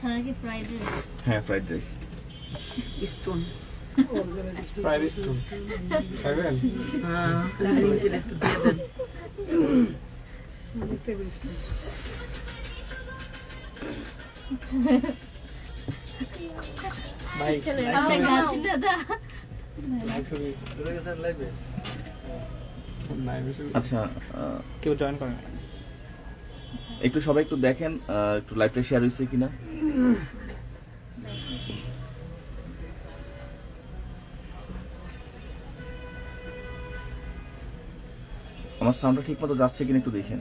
সারা কি fried rice? হ্যাঁ fried rice stone fried stone খাবেন? হ্যাঁ একটু দিয়ে দেন। ভাই চলে আমরা গাছ না দা। আচ্ছা কেউ জয়েন করেন? একটু সবাই একটু দেখেন একটু লাইভটা শেয়ার হয়েছে কিনা। আমার সাউন্ডটা ঠিক মতো যাচ্ছে কিনা একটু দেখেন।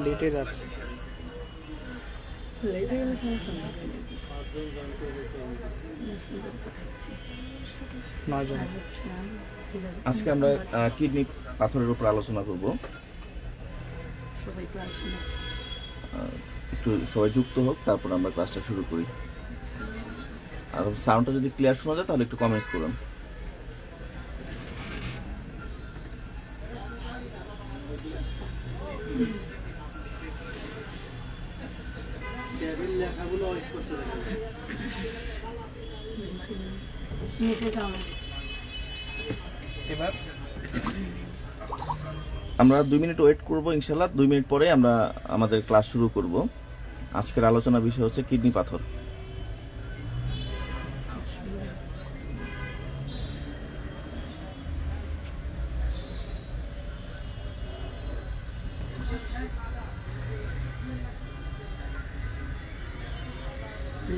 লেটে যাচ্ছে। নয়জন। আজকে আমরা কিডনি পাথরের উপর আলোচনা করব। একটু সবাই যুক্ত হোক, তারপর আমরা ক্লাসটা শুরু করি। আর সাউন্ডটা যদি ক্লিয়ার শোনা যায় তাহলে একটু কমেন্টস করুন। এবার আমরা 2 মিনিট ওয়েট করব, ইনশাআল্লাহ 2 মিনিট পরে আমরা আমাদের ক্লাস শুরু করব। আজকের আলোচনা বিষয় হচ্ছে কিডনি পাথর।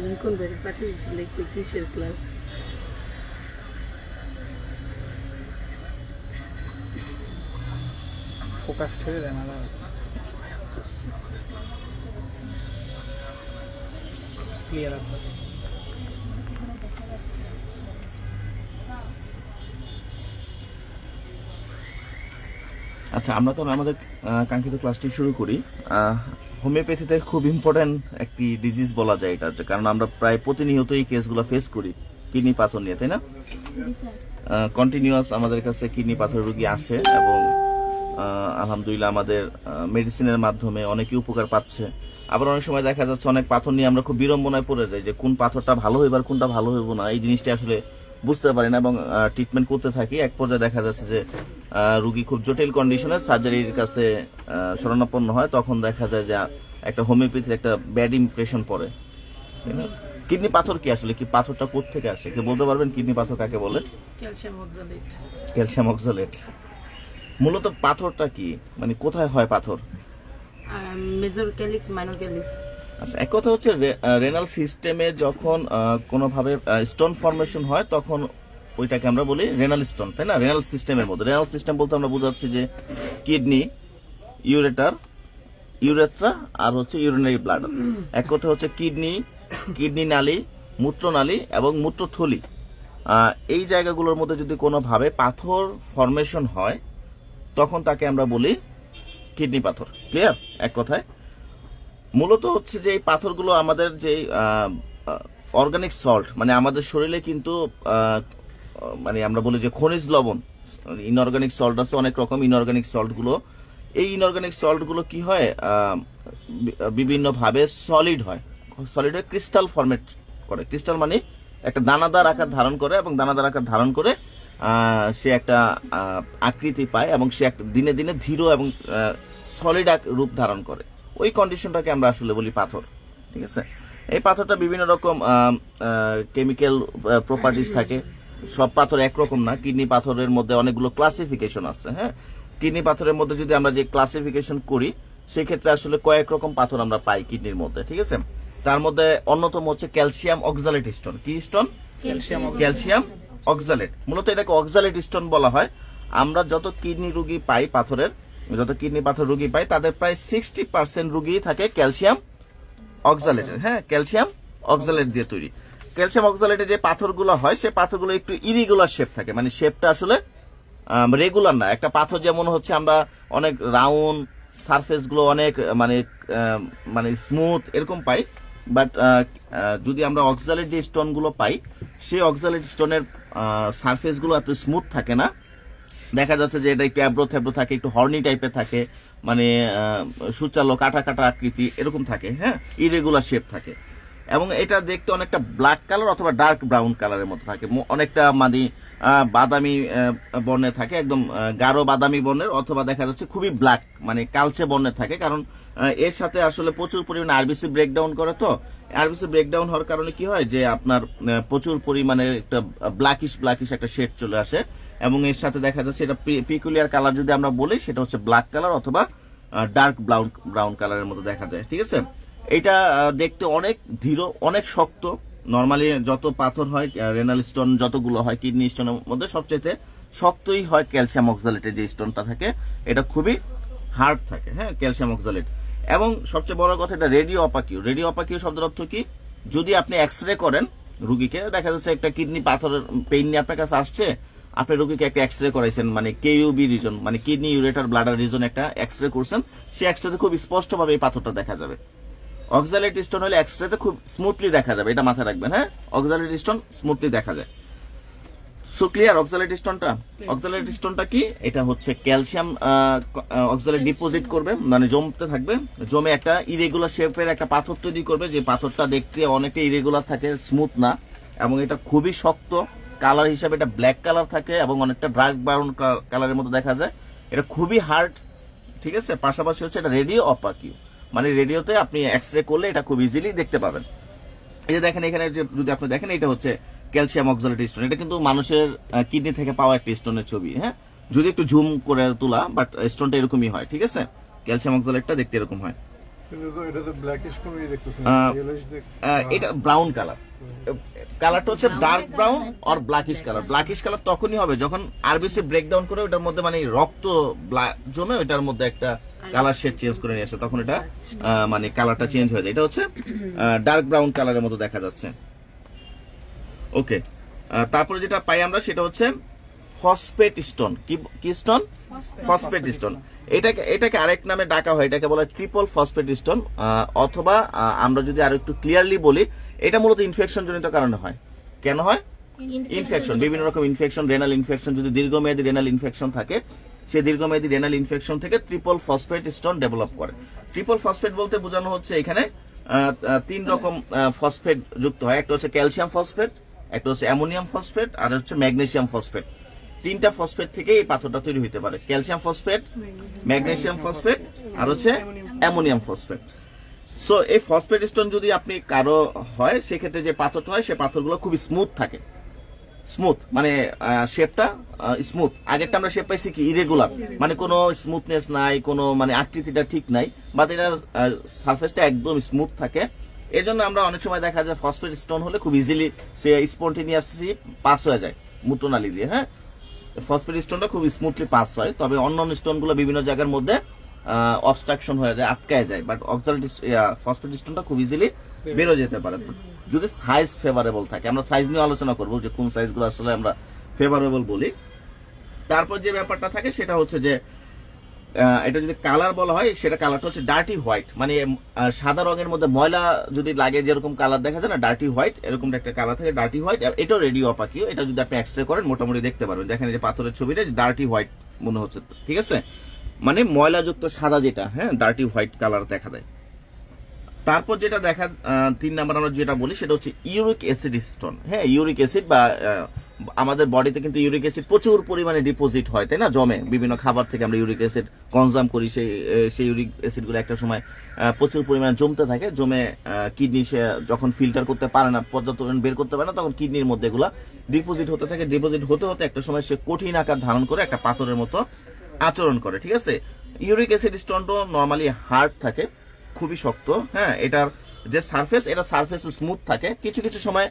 লিংকন বেরি পাঠিয়ে লিখতে কিসের ক্লাস? ফোকাস ছেড়ে দেন। ক্লিয়ার আছে? আচ্ছা, আমরা তো আমাদের কাঙ্ক্ষিত ক্লাসটি শুরু করি। হোমিওপ্যাথিতে খুব ইম্পর্টেন্ট একটি ডিজিজ বলা যায় এটা, কারণ আমরা প্রায় প্রতিনিয়ত এই কেসগুলো ফেস করি কিডনি পাথর নিয়ে, তাই না? কন্টিনিউয়াস আমাদের কাছে কিডনি পাথর রোগী আসে এবং আলহামদুলিল্লাহ আমাদের মেডিসিনের মাধ্যমে অনেকে উপকার পাচ্ছে। আবার অনেক সময় দেখা যাচ্ছে অনেক পাথর নিয়ে আমরা খুব বিড়ম্বনায় পড়ে যাই যে কোন পাথরটা ভালো হইব আর কোনটা ভালো হইব না, এই জিনিসটা আসলে বুঝতে পারি না এবং ট্রিটমেন্ট করতে থাকি। এক পর্যায়ে দেখা যাচ্ছে যে রোগী খুব জটিল কন্ডিশনে সার্জারির কাছে শরণাপন্ন হয়, তখন দেখা যায় যে একটা হোমিওপ্যাথির একটা ব্যাড ইমপ্রেশন পড়ে। কিডনি পাথর কি আসলে, কি পাথরটা কোথা থেকে আসে কে বলতে পারবেন? কিডনি পাথর কাকে বলে? Calcium oxalate. Calcium oxalate. মূলত পাথরটা কি, মানে কোথায় হয় পাথর? Major calyx, minor calyx. আচ্ছা, এক কথা হচ্ছে রেনাল সিস্টেমে যখন কোনোভাবে স্টোন ফর্মেশন হয় তখন ওইটাকে আমরা বলি রেনাল স্টোন, তাই না? রেনাল সিস্টেমের মধ্যে, রেনাল সিস্টেম বলতে আমরা বোঝাচ্ছি যে কিডনি, ইউরেথ্রা আর হচ্ছে ইউরিনারি ব্লাডার। এক কথা হচ্ছে কিডনি নালী, মূত্রনালী এবং মূত্রথলি, এই জায়গাগুলোর মধ্যে যদি কোনোভাবে পাথর ফর্মেশন হয় তখন তাকে আমরা বলি কিডনি পাথর। ক্লিয়ার? এক কথায় মূলত হচ্ছে যে এই পাথরগুলো আমাদের যে অর্গানিক সল্ট, মানে আমাদের শরীরে কিন্তু মানে আমরা বলি যে খনিজ লবণ, ইনঅর্গানিক সল্ট আছে অনেক রকম। ইনঅর্গানিক সল্টগুলো, এই ইনঅর্গানিক সল্টগুলো কি হয়, বিভিন্নভাবে সলিড হয়, ক্রিস্টাল ফরমেট করে। ক্রিস্টাল মানে একটা দানাদার আকার ধারণ করে এবং দানাদার আকার ধারণ করে সে একটা আকৃতি পায় এবং সে একটা দিনে দিনে ধীর এবং সলিড রূপ ধারণ করে। ওই কন্ডিশনটাকে আমরা আসলে বলি পাথর। ঠিক আছে? এই পাথরটা বিভিন্ন রকম কেমিক্যাল প্রপার্টিজ থাকে। সব পাথর একরকম না। কিডনি পাথরের মধ্যে অনেকগুলো ক্লাসিফিকেশন আছে। হ্যাঁ, কিডনি পাথরের মধ্যে যদি আমরা যে ক্লাসিফিকেশন করি সেক্ষেত্রে আসলে কয়েক রকম পাথর আমরা পাই কিডনির মধ্যে। ঠিক আছে? তার মধ্যে অন্যতম হচ্ছে ক্যালসিয়াম অক্সালেট স্টোন। কি স্টোন? Calcium oxalate. মূলত এটাকে অক্সালেট স্টোন বলা হয়। আমরা যত কিডনি রোগী পাই পাথরের, যত কিডনি পাথর রোগী পাই তাদের প্রায় 60% রোগী থাকে ক্যালসিয়াম অক্সালেটের। হ্যাঁ, ক্যালসিয়াম অক্সালেট দিয়ে তৈরি। ক্যালসিয়াম অক্সালেটে যে পাথরগুলো হয় সে পাথরগুলো একটু ইরিগুলার শেপ থাকে, মানে শেপটা আসলে রেগুলার না। একটা পাথর যেমন হচ্ছে আমরা অনেক রাউন্ড সারফেস গুলো অনেক মানে মানে স্মুথ এরকম পাই, বাট যদি আমরা অক্সালেট যে স্টোন গুলো পাই সেই অক্সালেট স্টোনের সারফেস গুলো এত স্মুথ থাকে না, দেখা যাচ্ছে যে এটা একটু অ্যাব্রো থ্যাব্রো থাকে, একটু হর্নি টাইপের থাকে, মানে সুচালো কাটা কাটা আকৃতি এরকম থাকে, হ্যাঁ, ইরেগুলার শেপ থাকে, এবং এটা দেখতে অনেকটা ব্ল্যাক কালার অথবা ডার্ক ব্রাউন কালারের মতো থাকে, অনেকটা মানে বাদামি বর্ণের থাকে, একদম গাঢ় বাদামি বর্ণের, অথবা দেখা যাচ্ছে খুবই ব্ল্যাক মানে কালচে বর্ণের থাকে, কারণ এর সাথে আসলে প্রচুর পরিমাণে আরবিসি ব্রেকডাউন করে। তো আরবিসি ব্রেকডাউন হওয়ার কারণে কি হয় যে আপনার প্রচুর পরিমাণে একটা ব্ল্যাকিশ একটা শেড চলে আসে, এবং এর সাথে দেখা যাচ্ছে এটা পিকুলিয়ার কালার যদি আমরা বলি সেটা হচ্ছে ব্ল্যাক কালার অথবা ডার্ক ব্রাউন কালারের মতো দেখা যায়, ঠিক আছে। এটা দেখতে অনেক ধীর, অনেক শক্ত। নর্মালি যত পাথর হয়, রেনাল স্টোন যতগুলো হয় কিডনি স্টোনের মধ্যে সবচেয়ে শক্তই হয় ক্যালসিয়াম অক্সালেটের যে স্টোনটা থাকে, এটা খুবই হার্ড থাকে, হ্যাঁ, ক্যালসিয়াম অক্সালেট। এবং সবচেয়ে বড় কথা এটা রেডিও অপাকিউ। রেডিও অপাকিউ শব্দের অর্থ কি? যদি আপনি এক্স রে করেন রুগীকে, দেখা যাচ্ছে একটা কিডনি পাথরের পেইন নিয়ে আপনার কাছে আসছে, আপনি রোগীকে একটা এক্স রে করাইছেন, মানে কেইউবি রিজন, মানে কিডনি ইউরেটার ব্লাডার রিজন একটা এক্স রে করছেন, সেই এক্স রেতে খুব স্পষ্টভাবে এই পাথরটা দেখা যাবে। অক্সালেট স্টোন হলে এক্স রেতে খুব স্মুথলি দেখা যাবে, এটা মাথায় রাখবেন, হ্যাঁ, অক্সালেট স্টোন স্মুথলি দেখা যায়। সো ক্লিয়ার অক্সালেট স্টোনটা? অক্সালেট স্টোনটা কি? এটা হচ্ছে ক্যালসিয়াম অক্সালেট ডিপোজিট করবে, মানে জমতে থাকবে, জমে একটা ইরেগুলার শেপের একটা পাথর তৈরি করবে, যে পাথরটা দেখতে অনেকটা ইরেগুলার থাকে, স্মুথ না, এবং এটা খুবই শক্ত। কালার হিসাবে এটা ব্ল্যাক কালার থাকে এবং অনেকটা ডার্ক ব্রাউন কালারের মতো দেখা যায়। এটা খুবই হার্ড, ঠিক আছে। পাশাপাশি হচ্ছে এটা রেডিও অপাকিউ, মানে রেডিওতে আপনি এক্স রে করলে এটা খুব ইজিলি দেখতে পাবেন। এই যে দেখেন এখানে যদি আপনি দেখেন, এটা হচ্ছে ক্যালসিয়াম অক্সালেট স্টোন। এটা কিন্তু মানুষের কিডনি থেকে পাওয়া একটা স্টোনের ছবি, হ্যাঁ, যদি একটু জুম করে তোলা, বাট স্টোনটা এরকমই হয়, ঠিক আছে। ক্যালসিয়াম অক্সালেটটা দেখতে এরকম হয়। এটা ব্রাউন কালার, কালারটা হচ্ছে ডার্ক ব্রাউন আর ব্ল্যাকিশ কালার। ব্ল্যাকিশ কালার তখনই হবে যখন আরবিসি ব্রেকডাউন করে ওটার মধ্যে মানে রক্ত জমে ওটার মধ্যে একটা কালার শেড চেঞ্জ করে নিয়ে আসে, তখন এটা মানে কালারটা চেঞ্জ হয়ে যায়। এটা হচ্ছে ডার্ক ব্রাউন কালারের মতো দেখা যাচ্ছে। ওকে, তারপরে যেটা পাই আমরা সেটা হচ্ছে ফসফেট স্টোন। কি স্টোন? Phosphate stone. এটাকে আরেক নামে ডাকা হয়, এটাকে বলা হয় ট্রিপল ফসফেট স্টোন, অথবা আমরা যদি আরো একটু ক্লিয়ারলি বলি, এটা মূলত ইনফেকশন জনিত কারণে হয়। কেন হয়? ইনফেকশন, বিভিন্ন রকম ইনফেকশন, রেনাল ইনফেকশন, যদি দীর্ঘমেয়াদী রেনাল ইনফেকশন থাকে, সেই দীর্ঘমেয়াদী রেনাল ইনফেকশন থেকে ট্রিপল ফসফেট স্টোন ডেভেলপ করে। ট্রিপল ফসফেট বলতে বোঝানো হচ্ছে এখানে 3 রকম ফসফেট যুক্ত হয়। একটা হচ্ছে ক্যালসিয়াম ফসফেট, একটা হচ্ছে অ্যামোনিয়াম ফসফেট, আর হচ্ছে ম্যাগনেসিয়াম ফসফেট। 3টা ফসফেট থেকে এই পাথরটা তৈরি হতে পারে, ক্যালসিয়াম ফসফেট, ম্যাগনেসিয়াম ফসফেট, আর হচ্ছে অ্যামোনিয়াম ফসফেট। সো এই ফসফেট স্টোন যদি আপনি কারো হয়, সেক্ষেত্রে যে পাথরটা হয় সেই পাথরগুলো খুবই স্মুথ থাকে, স্মুথ মানে শেপটা স্মুথ। আগেরটা আমরা শেপ পাইছি কি ইরেগুলার, মানে কোনো স্মুথনেস নাই, কোনো মানে আকৃতিটা ঠিক নাই, বাট এটার সারফেসটা একদম স্মুথ থাকে। এই জন্য আমরা অনেক সময় দেখা যায় ফসফেট স্টোন হলে খুব ইজিলি সে স্পন্টেনিয়াসলি পাস হয়ে যায় মূত্রনালী দিয়ে, হ্যাঁ, ফসফেট স্টোনটা খুব স্মুথলি পাস হয়। তবে অন্য স্টোনগুলো বিভিন্ন জায়গার মধ্যে অবস্ট্রাকশন হয়ে যায়, আটকায় যায়, বাট অক্সালেট ফসফেট স্টোনটা খুব ইজিলি বেরো যেতে পারে যদি সাইজ ফেভারেবল থাকে। আমরা সাইজ নিয়ে আলোচনা করবো যে কোন সাইজগুলো আসলে আমরা ফেভারেবল বলি। তারপর যে ব্যাপারটা থাকে সেটা হচ্ছে যে এটা যদি কালার বলা হয়, সেটা কালারটা হচ্ছে ডার্টি হোয়াইট, মানে সাদা রঙের মধ্যে ময়লা যদি লাগে যেরকম কালার দেখা যায় না, ডার্টি হোয়াইট, এরকম একটা কালার থাকে, ডার্টি হোয়াইট। এটাও রেডিও অপাকিউ। এটা যদি আপনি এক্স রে করেন মোটামুটি দেখতে পারবেন। দেখেন যে পাথরের ছবিটা ডার্টি হোয়াইট মনে হচ্ছে, ঠিক আছে, মানে ময়লাযুক্ত সাদা যেটা, হ্যাঁ, ডার্টি হোয়াইট কালার দেখা দেয়। তারপর যেটা দেখা 3 নাম্বার আমরা যেটা বলি সেটা হচ্ছে ইউরিক অ্যাসিড স্টোন। হ্যাঁ, ইউরিক অ্যাসিড বা আমাদের বডিতে কিন্তু ইউরিক অ্যাসিড প্রচুর পরিমাণে ডিপোজিট হয়, তাই না, জমে। বিভিন্ন খাবার থেকে আমরা ইউরিক অ্যাসিড কনজাম করি, সেই ইউরিক অ্যাসিডগুলো একটা সময় প্রচুর পরিমাণে জমতে থাকে, জমে কিডনি সে যখন ফিল্টার করতে পারে না, পর্যাপ্ত বের করতে পারে না, তখন কিডনির মধ্যে এগুলা ডিপোজিট হতে থাকে। ডিপোজিট হতে হতে একটা সময় সে কঠিন আকার ধারণ করে একটা পাথরের মতো আচরণ করে, ঠিক আছে। ইউরিক অ্যাসিড স্টোনটা নর্মালি হার্ড থাকে, খুবই শক্ত, হ্যাঁ। এটার যে সারফেস, এটা সারফেস স্মুথ থাকে। কিছু কিছু সময়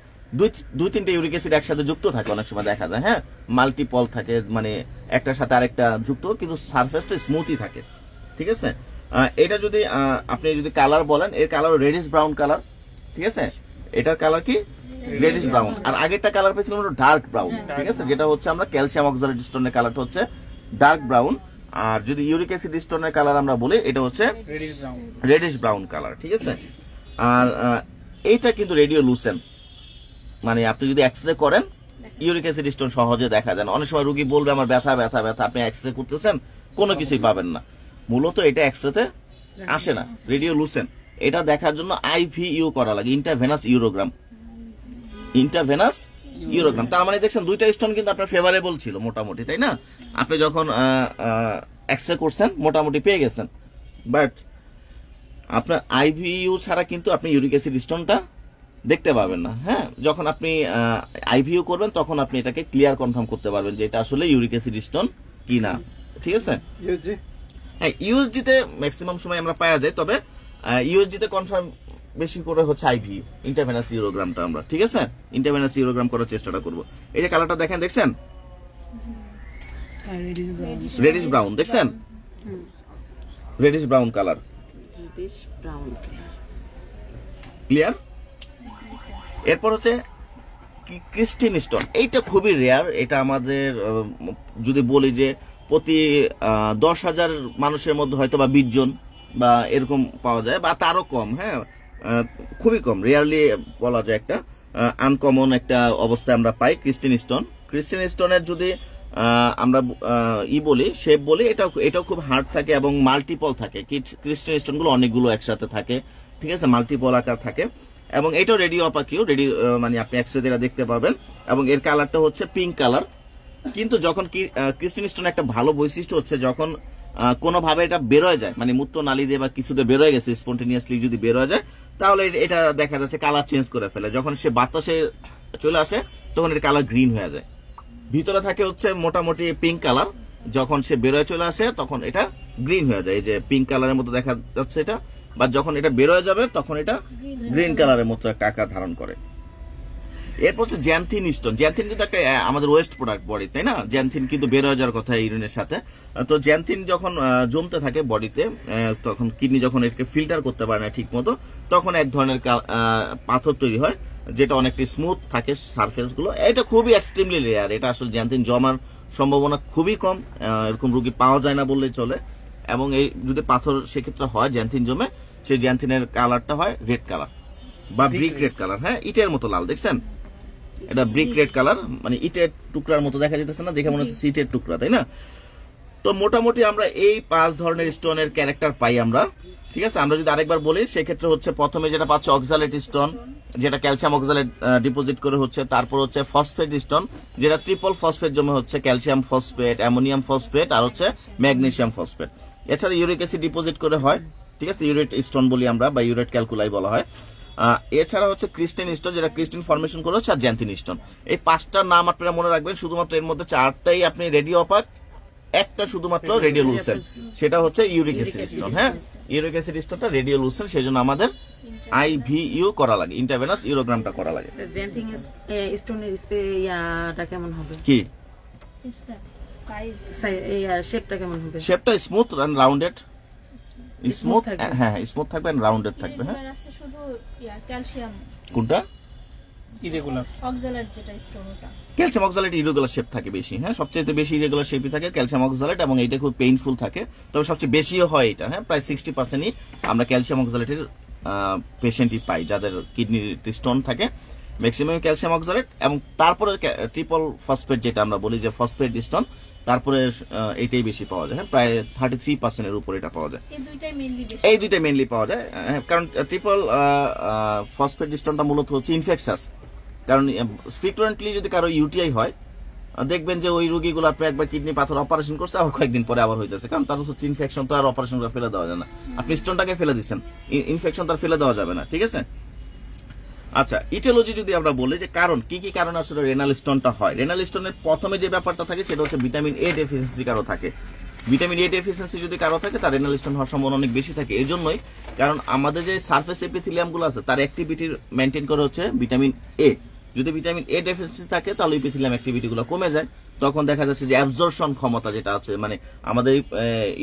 2-3টে ইউরিক অ্যাসিড একসাথে যুক্ত থাকে, অনেক সময় দেখা যায়, হ্যাঁ, মাল্টিপল থাকে, মানে একটার সাথে আরেকটা যুক্ত, কিন্তু সারফেসটা স্মুথই থাকে, ঠিক আছে। এটা যদি আপনি যদি কালার বলেন, এর কালার রেডিশ ব্রাউন কালার, ঠিক আছে। এটার কালার কি? Radish brown. আর আগেরটা কালার পেয়েছিলাম ডার্ক ব্রাউন, ঠিক আছে, যেটা হচ্ছে আমরা ক্যালসিয়াম অক্সালেট স্টোনের কালারটা হচ্ছে ডার্ক ব্রাউন, আর যদি ইউরিক অ্যাসিড স্টোনের কালার আমরা বলি এটা হচ্ছে রেডিশ ব্রাউন কালার, ঠিক আছে। আর এইটা কিন্তু রেডিওলুসেন্ট, মানে আপনি যদি এক্সরে করেন ইউরিক অ্যাসিড স্টোন সহজে দেখা যায় না। অনেক সময় রোগী বলবে আমার ব্যথা ব্যথা ব্যথা, আপনি এক্সরে করতেছেন কোনো কিছুই পাবেন না। মূলত এটা এক্সরেতে আসে না, রেডিওলুসেন্ট। এটা দেখার জন্য আইভিইউ করা লাগে, ইন্টারভেনাস ইউরোগ্রাম, ইন্টারভেনাস ইউরোগ্রাম। তার মানে দেখছেন দুইটা স্টোন কিন্তু আপনার ফেভারেবল ছিল মোটামুটি, তাই না? আপনি যখন এক্সরে করছেন মোটামুটি পেয়ে গেছেন, বাট আপনার আইভিইউ ছাড়া কিন্তু আপনি ইউরিক অ্যাসিড স্টোনটা দেখতে পাবেন না। হ্যাঁ, যখন আপনি আইভিইউ করবেন তখন আপনি এটাকে ক্লিয়ার কনফার্ম করতে পারবেন যে এটা আসলে ইউরিক অ্যাসিড স্টোন কি না, ঠিক আছে। হ্যাঁ, ইউএসজি তে ম্যাক্সিমাম সময় আমরা পাওয়া যায়, তবে ইউএসজি তে কনফার্ম বেশি করে হচ্ছে আইভিইউ, ইন্টারভেনাস ইউরোগ্রামটা আমরা, ঠিক আছে, ইন্টারভেনাস ইউরোগ্রাম করার চেষ্টাটা করব। এই যে কালারটা দেখেন, দেখছেন রেডিশ ব্রাউন, দেখছেন রেডিশ ব্রাউন কালার, ক্লিয়ার। এরপর হচ্ছে ক্রিস্টিন স্টোন, এইটা খুবই রেয়ার। এটা আমাদের যদি বলি যে প্রতি 10,000 মানুষের মধ্যে হয়তো বা 20 জন বা এরকম পাওয়া যায়, বা তারও কম। হ্যাঁ, খুবই কম, রেয়ারলি বলা যায় একটা আনকমন একটা অবস্থায় আমরা পাই ক্রিস্টিন স্টোন। ক্রিস্টিন স্টোনের যদি আমরা বলি, শেপ বলি, এটাও খুব হার্ড থাকে এবং মাল্টিপল থাকে। ক্রিস্টিন স্টোন গুলো অনেকগুলো একসাথে থাকে, ঠিক আছে, মাল্টিপল আকার থাকে। এবং এটাও রেডিও অপাকিউ, মানে আপনি এক্সরে যেটা দেখতে পাবেন। এবং এর কালারটা হচ্ছে পিঙ্ক কালার। কিন্তু যখন ক্রিস্টিন স্টোন একটা ভালো বৈশিষ্ট্য হচ্ছে যখন কোনোভাবে এটা বেরোয় যায়, মানে মূত্র নালী দিয়ে বা কিছুতে বেরোয় গেছে স্পন্টেনিয়াসলি যদি বেরোয় যায়, তাহলে এটা দেখা যাচ্ছে কালার চেঞ্জ করে ফেলে। যখন সে বাতাসে চলে আসে তখন এর কালার গ্রিন হয়ে যায়। ভিতরে থাকে হচ্ছে মোটামুটি পিঙ্ক কালার, যখন সে বেরোয় চলে আসে তখন এটা গ্রিন হয়ে যায়। এই যে পিঙ্ক কালারের মতো দেখা যাচ্ছে এটা, বা যখন এটা বেরোয় যাবে তখন এটা গ্রিন কালারের মতো একটা আকার ধারণ করে। এরপর হচ্ছে জ্যান্থিন স্টোন। জ্যান্থিন কিন্তু একটা আমাদের ওয়েস্ট প্রোডাক্ট বডি, তাই না? জ্যান্থিন কিন্তু বের হয়ে যাওয়ার কথা ইউরিনের সাথে। তো জ্যান্থিন যখন জমতে থাকে বডিতে, তখন কিডনি যখন এটাকে ফিল্টার করতে পারে না ঠিক মতো, তখন এক ধরনের পাথর তৈরি হয়, যেটা অনেকটা স্মুথ থাকে সারফেস গুলো। এটা খুবই এক্সট্রিমলি রেয়ার, এটা আসলে জ্যান্থিন জমার সম্ভাবনা খুবই কম, এরকম রোগী পাওয়া যায় না বললেই চলে। এবং এই যদি পাথর সেক্ষেত্রে হয় জ্যান্থিন জমে, সেই জ্যান্থিনের কালারটা হয় রেড কালার বা ব্রিক রেড কালার। হ্যাঁ, ইটের মতো লাল, দেখছেন এটা ব্রিক রেড কালার, মানে ইটের টুকরার মতো দেখা যেতেছে না, দেখে মনে হচ্ছে ইটের টুকরা, তাই না? তো মোটামুটি আমরা এই 5 ধরনের স্টোনের ক্যারেক্টার পাই আমরা, ঠিক আছে। আমরা যদি আরেকবার বলি সেক্ষেত্রে হচ্ছে প্রথমে যেটা পাচ্ছে অক্সালেট স্টোন, যেটা ক্যালসিয়াম অক্সালেট ডিপোজিট করে হচ্ছে। তারপর হচ্ছে ফসফেট স্টোন, যেটা ট্রিপল ফসফেট জমে হচ্ছে ক্যালসিয়াম ফসফেট, অ্যামোনিয়াম ফসফেট আর হচ্ছে ম্যাগনেসিয়াম ফসফেট। এছাড়া ইউরিক অ্যাসিড ডিপোজিট করে হয়, ঠিক আছে, ইউরেট স্টোন বলি আমরা, বা ইউরেট ক্যালকুলাই বলা হয়। এছাড়া হচ্ছে ক্রিস্টিন স্টোন, যেটা ক্রিস্টিন ফর্মেশন করে হচ্ছে, আর জ্যান্থিন স্টোন। এই 5টার নাম আপনারা মনে রাখবেন। শুধুমাত্র এর মধ্যে 4টাই আপনি রেডিও অপাক, একটা শুধুমাত্র রেডিওলুসেন্ট, সেটা হচ্ছে ইউরিক অ্যাসিড স্টোন। হ্যাঁ, ইউরিক অ্যাসিড স্টোনটা রেডিওলুসেন্ট, সেই জন্য আমাদের আইভিইউ করা লাগে, ইন্টারভেনাস ইউরোগ্রামটা করা লাগে। জ্যান্থিন স্টোনের স্পেয়ারটা কেমন হবে, কি শেপটা কেমন হবে? শেপটা স্মুথ এন্ড রাউন্ডেড, স্মুথ, হ্যাঁ স্মুথ থাকবে এন্ড রাউন্ডেড থাকবে। হ্যাঁ, শুধু ক্যালসিয়াম কোনটা ইরেগুলার অক্সালেট, যেটা স্টোন ওটা ক্যালসিয়াম অক্সালেট ইরেগুলার শেপ থাকে বেশি। হ্যাঁ, সবচেয়ে বেশি ইরেগুলার শেপই থাকে ক্যালসিয়াম অক্সালেট, এবং এটা খুব পেইনফুল থাকে। তবে সবচেয়ে বেশিও হয় এটা। হ্যাঁ, প্রায় 60%ই আমরা ক্যালসিয়াম অক্সালেটের পেশেন্টই পাই যাদের কিডনিতে স্টোন থাকে, ম্যাক্সিমাম ক্যালসিয়াম অক্সালেট। এবং তারপরে ট্রিপল ফসফেট, যেটা আমরা বলি যে ফসফেট স্টোন, তারপরে এইটাই বেশি পাওয়া যায়। হ্যাঁ, প্রায় 33% এর উপর এটা পাওয়া যায়। এই দুইটাই মেইনলি পাওয়া যায়, কারণ ট্রিপল ফসফেট স্টোনটা মূলত হচ্ছে ইনফেকশাস। কারণ ফ্রিকুয়েন্টলি যদি কারো ইউটিআই হয়, দেখবেন যে ওই রোগীগুলো আপনি একবার কিডনি পাথর অপারেশন করছে, আবার কয়েকদিন পরে আবার হইতেছে, কারণ তার হচ্ছে ইনফেকশন, তো আর অপারেশন করে ফেলে দেওয়া যায় না। আপনি স্টোনটাকে ফেলে দিচ্ছেন, ইনফেকশন তার ফেলে দেওয়া যাবে না, ঠিক আছে। আচ্ছা, ইটিওলজি যদি আমরা বলি যে কারণ কি কি কারণ আসলে রেনাল স্টোনটা হয়, রেনাল স্টোনের প্রথমে যে ব্যাপারটা থাকে সেটা হচ্ছে ভিটামিন এ ডেফিসিয়েন্সি কারো থাকে। ভিটামিন এ ডেফিসিয়েন্সি যদি কারো থাকে, তার রেনাল স্টোন হওয়ার সম্ভাবনা অনেক বেশি থাকে। এই জন্যই, কারণ আমাদের যে সারফেস এপিথেলিয়াম গুলো আছে তার অ্যাক্টিভিটি মেনটেন করে হচ্ছে ভিটামিন এ। যদি ভিটামিন এ ডেফিসিয়েন্সি থাকে তাহলে এপিথেলিয়াম অ্যাক্টিভিটি গুলো কমে যায়। তখন দেখা যাচ্ছে যে অ্যাবজর্পশন ক্ষমতা যেটা আছে, মানে আমাদের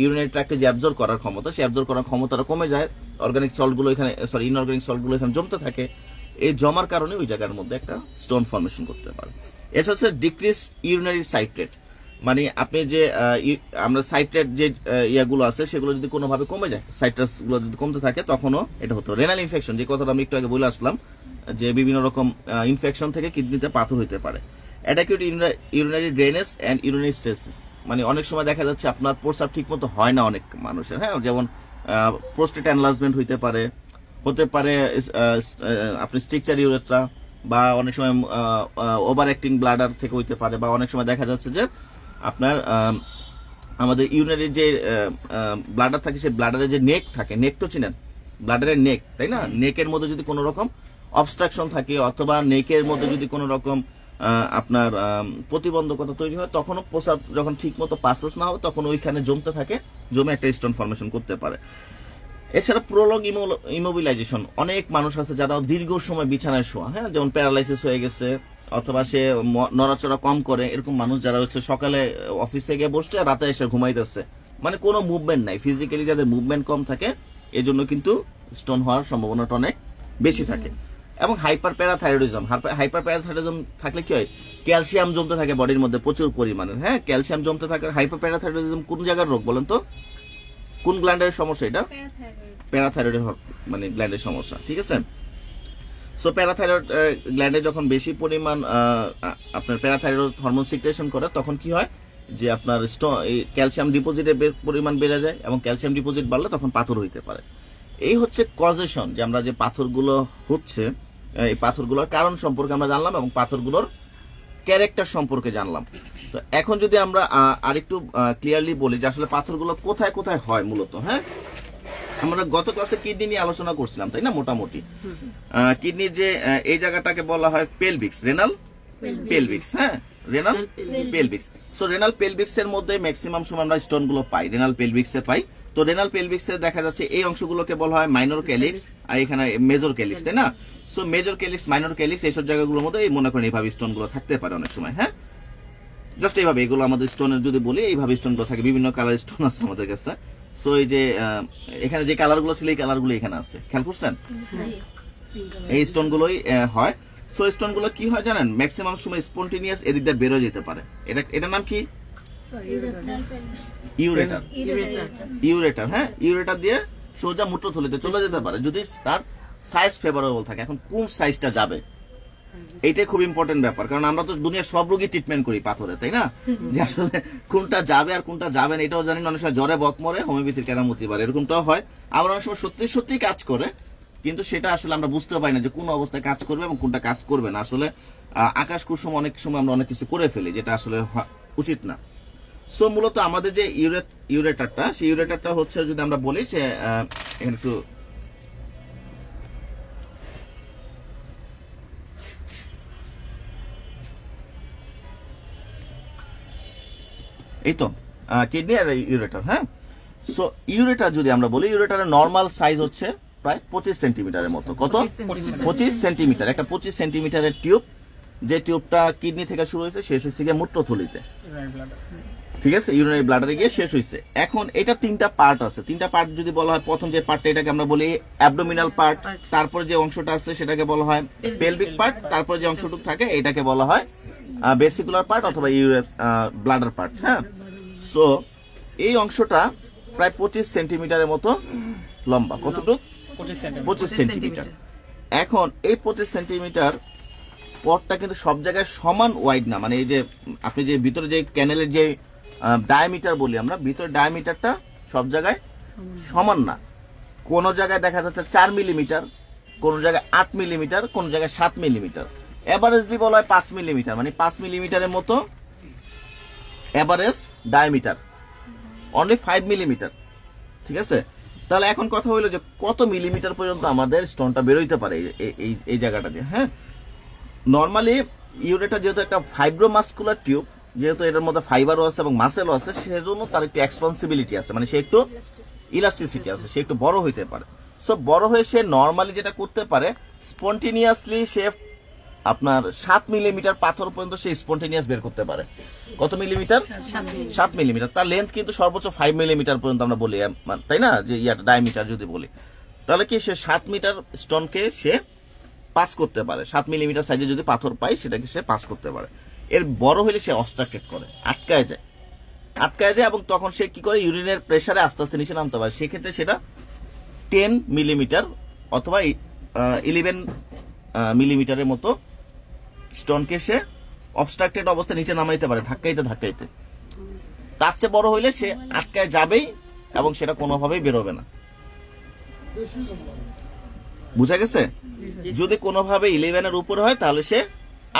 ইউরিনারি ট্র্যাক্টে যে অ্যাবজর্ব করার ক্ষমতা, সেই অ্যাবজর্ব করার ক্ষমতাটা কমে যায়। অর্গানিক সল্ট গুলো এখানে, সরি ইনঅর্গানিক সল্ট গুলো এখানে জমতে থাকে। এই জমার কারণে ওই জায়গার মধ্যে একটা স্টোন ফর্মেশন করতে পারে। এটা হচ্ছে ডিক্রিজ ইউরিনারি সাইট্রেট। মানে আপনি যে আমরা সাইট্রেট যে ইয়াগুলো আছে সেগুলো যদি কোনোভাবে কমে যায়, সাইট্রাস গুলো যদি কমতে থাকে তখনও এটা হতো। রেনাল ইনফেকশন, যে কথাটা আমি একটু আগে বলে আসলাম, যে বিভিন্ন রকম ইনফেকশন থেকে কিডনিতে পাথর হইতে পারে। Adequate urinary drainage and urinary stasis, মানে অনেক সময় দেখা যাচ্ছে আপনার প্রস্রাব ঠিক মতো হয় না অনেক মানুষের, হ্যাঁ, যেমন প্রোস্টেট এনলার্জমেন্ট হতে পারে আপনি স্ট্রিকচার ইউরেথ্রা, বা অনেক সময় ওভার অ্যাক্টিং ব্লাডার থেকে হইতে পারে, বা অনেক সময় দেখা যাচ্ছে যে আপনার আমাদের ইউরিনারি যে ব্লাডার থাকে সেই ব্লাডারের যে নেক থাকে, নেক তো চিনেন, ব্লাডারের নেক, তাই না? নেকের মধ্যে যদি কোনো রকম অবস্ট্রাকশন থাকে অথবা নেকের মধ্যে যদি কোনো রকম আপনার প্রতিবন্ধকতা তৈরি হয়, তখনও প্রস্রাব যখন ঠিক মতো পাসেস না হবে তখন ওইখানে জমতে থাকে, জমে একটা স্টোন ফর্মেশন করতে পারে। এছাড়া প্রলং ইমোবিলাইজেশন, অনেক মানুষ আছে যারা দীর্ঘ সময় বিছানায় শোয়া, হ্যাঁ, যেমন প্যারালাইসিস হয়ে গেছে অথবা সে নড়াচড়া কম করে, এরকম মানুষ যারা হচ্ছে সকালে অফিসে গিয়ে বসছে রাতে এসে ঘুমাইতেছে, মানে কোনো মুভমেন্ট নাই, ফিজিক্যালি যাদের মুভমেন্ট কম থাকে এজন্য কিন্তু স্টোন হওয়ার সম্ভাবনাটা অনেক বেশি থাকে। এবং হাইপার প্যারাথাইরয়েডিজম, হাইপার প্যারাথাইরয়েডিজম থাকলে কি হয়, ক্যালসিয়াম জমতে থাকে বডির মধ্যে প্রচুর পরিমাণে, হ্যাঁ, ক্যালসিয়াম জমতে থাকে। হাইপার প্যারাথাইরয়েডিজম কোন জায়গার রোগ বলেন তো, কোন গ্ল্যান্ডের সমস্যা এটা? প্যারাথাইরয়েড মানে গ্ল্যান্ডের সমস্যা, ঠিক আছে। সো প্যারাথাইরয়েড গ্ল্যান্ডে যখন বেশি পরিমাণ আপনার প্যারাথাইরয়েড হরমোন সিক্রেশন করে তখন কি হয় যে আপনার ক্যালসিয়াম ডিপোজিটের পরিমাণ বেড়ে যায়, এবং ক্যালসিয়াম ডিপোজিট বাড়লে তখন পাথর হইতে পারে। এই হচ্ছে কজেশন, যে আমরা যে পাথরগুলো হচ্ছে এই পাথরগুলোর কারণ সম্পর্কে আমরা জানলাম এবং পাথরগুলোর ক্যারেক্টার সম্পর্কে জানলাম। তো এখন যদি আমরা আরেকটু ক্লিয়ারলি বলি যে আসলে পাথরগুলো কোথায় কোথায় হয় মূলত, হ্যাঁ, আমরা গত ক্লাসে কিডনি নিয়ে আলোচনা করছিলাম, তাই না? মোটামুটি কিডনির যে এই জায়গাটাকে বলা হয় পেলভিক্স, রেনাল পেলভিক্স, হ্যাঁ, রেনাল পেলভিক্স। সো রেনাল পেলভিক্স এর মধ্যে ম্যাক্সিমাম সময় আমরা স্টোন গুলো পাই, রেনাল পেলভিক্সে পাই। তো রেনাল পেলভিক্সে দেখা যাচ্ছে এই অংশগুলোকে বলা হয় মাইনর ক্যালিক্স, আর এখানে মেজর ক্যালিক্স, তাই না? So major calyx, minor calyx, এইসব জায়গাগুলোর মধ্যে মনে করেন এইভাবে স্টোন গুলো থাকতে পারে অনেক সময়, হ্যাঁ, জাস্ট এইভাবে। এগুলো আমাদের স্টোনের যদি বলি এইভাবে স্টোন গুলো থাকে, বিভিন্ন কালার স্টোন আছে আমাদের কাছে। সো এই যে এখানে যে কালার গুলো ছিল এই কালার গুলো এখানে আছে, খেয়াল করছেন? এই স্টোন গুলোই হয়। সো স্টোন গুলো কি হয় জানেন, ম্যাক্সিমাম সময় স্পন্টেনিয়াস এদিক দিয়ে বেরো যেতে পারে। এটার নাম কি? ইউরেটার। ইউরেটার, হ্যাঁ, ইউরেটার দিয়ে সোজা মূত্রথলিতে চলে যেতে পারে যদি তার সাইজ ফেভারেবল থাকে। এখন কোন সাইজটা যাবে এইটাই খুব ইম্পর্টেন্ট ব্যাপার, কারণ আমরা তো দুনিয়ার সব রোগী ট্রিটমেন্ট করি পাথরে, তাই না? যে আসলে কোনটা যাবে আর কোনটা যাবে না এটাও জানি না। অনেক সময় জ্বরে বক মরে, হোমিওপ্যাথির কেরামতি পারে, এরকমটাও হয়। আবার অনেক সময় সত্যি সত্যি কাজ করে, কিন্তু সেটা আসলে আমরা বুঝতে পারি না যে কোন অবস্থায় কাজ করবে এবং কোনটা কাজ করবে না। আসলে আকাশ কুসুম অনেক সময় আমরা অনেক কিছু করে ফেলি যেটা আসলে উচিত না। সো মূলত আমাদের যে ইউরেটারটা, সেই ইউরেটারটা হচ্ছে যদি আমরা বলি যে এখানে একটু এই তো কিডনি আর ইউরেটার, হ্যাঁ। সো ইউরেটার যদি আমরা বলি, ইউরেটারের নর্মাল সাইজ হচ্ছে প্রায় 25 সেন্টিমিটারের মতো। কত? 25 সেন্টিমিটার। একটা 25 সেন্টিমিটারের টিউব, যে টিউবটা কিডনি থেকে শুরু হয়েছে শেষ হয়েছে গিয়ে মূত্রথলিতে, ঠিক আছে, ইউরিনারি ব্লাডারে গিয়ে শেষ হয়েছে। এখন এটা তিনটা পার্ট আছে। তিনটা পার্ট যদি বলা হয়, প্রথম যে পার্টটা এটাকে আমরা বলি অ্যাবডোমিনাল পার্ট, তারপরে যে অংশটা আছে সেটাকে বলা হয় পেলভিক পার্ট, তারপরে যে অংশটুকু থাকে এটাকে বলা হয় ভেসিকুলার পার্ট অথবা ব্লাডার পার্ট, হ্যাঁ। সো এই অংশটা প্রায় 25 সেন্টিমিটারের মতো লম্বা। কতটুকু? 25 সেন্টিমিটার। এখন এই 25 সেন্টিমিটার পথটা কিন্তু সব জায়গায় সমান ওয়াইড না, মানে এই যে আপনি যে ভিতরে যে ক্যানেলের যে ডায়ামিটার বলি আমরা, ভিতরে ডায়ামিটারটা সব জায়গায় সমান না। কোন জায়গায় দেখা যাচ্ছে 4 মিলিমিটার, কোন জায়গায় 8 মিলিমিটার, কোন জায়গায় 7 মিলিমিটার। এভারেজলি বলা হয় 5 মিলিমিটার, মানে 5 মিলিমিটারের মতো এভারেজ ডায়ামিটার, অনলি 5 মিলিমিটার, ঠিক আছে। তাহলে এখন কথা হইলো যে কত মিলিমিটার পর্যন্ত আমাদের স্টোনটা বেরোইতে পারে এই জায়গাটা দিয়ে, হ্যাঁ। নর্মালি ইউরেটার যেহেতু একটা ফাইব্রোমাস্কুলার টিউব, যেহেতু এটার মধ্যে ফাইবারও আছে এবং মাসেলও আছে, সেজন্য তার একটু এক্সপান্সিবিলিটি আছে, মানে সে একটু ইলাস্টিসিটি আছে, সে একটু বড় হইতে পারে। সো বড় হয়ে সে নর্মালি যেটা করতে পারে, স্পন্টেনিয়াসলি সে আপনার 7 মিলিমিটার পাথর পর্যন্ত সে স্পন্টেনিয়াস বের করতে পারে। কত মিলিমিটার? 7 মিলিমিটার। তার লেন্থ কিন্তু সর্বোচ্চ 5 মিলিমিটার পর্যন্ত আমরা বলি, তাই না, যে ডায়ামিটার যদি বলি, তাহলে কি সে 7 মিটার স্টোনকে সে পাস করতে পারে। 7 মিলিমিটার সাইজে যদি পাথর পাই সেটাকে সে পাস করতে পারে। এর বড় হলে সে অবস্ট্রাক্টেড করে, আটকায় যায়, আটকায় যায় এবং তখন সে কি করে ইউরিনের প্রেসারে আস্তে আস্তে নিচে নামতে পারে। সেক্ষেত্রে সেটা 10 মিলিমিটার অথবা 11 মিলিমিটারের মতো স্টোনকে সে অবস্ট্রাক্টেড অবস্থায় নিচে নামাইতে পারে ধাক্কাইতে ধাক্কাইতে। তার চেয়ে বড় হইলে সে আটকায় যাবেই এবং সেটা কোনোভাবেই বেরোবে না। বুঝা গেছে? যদি কোনোভাবে 11-এর উপরে হয় তাহলে সে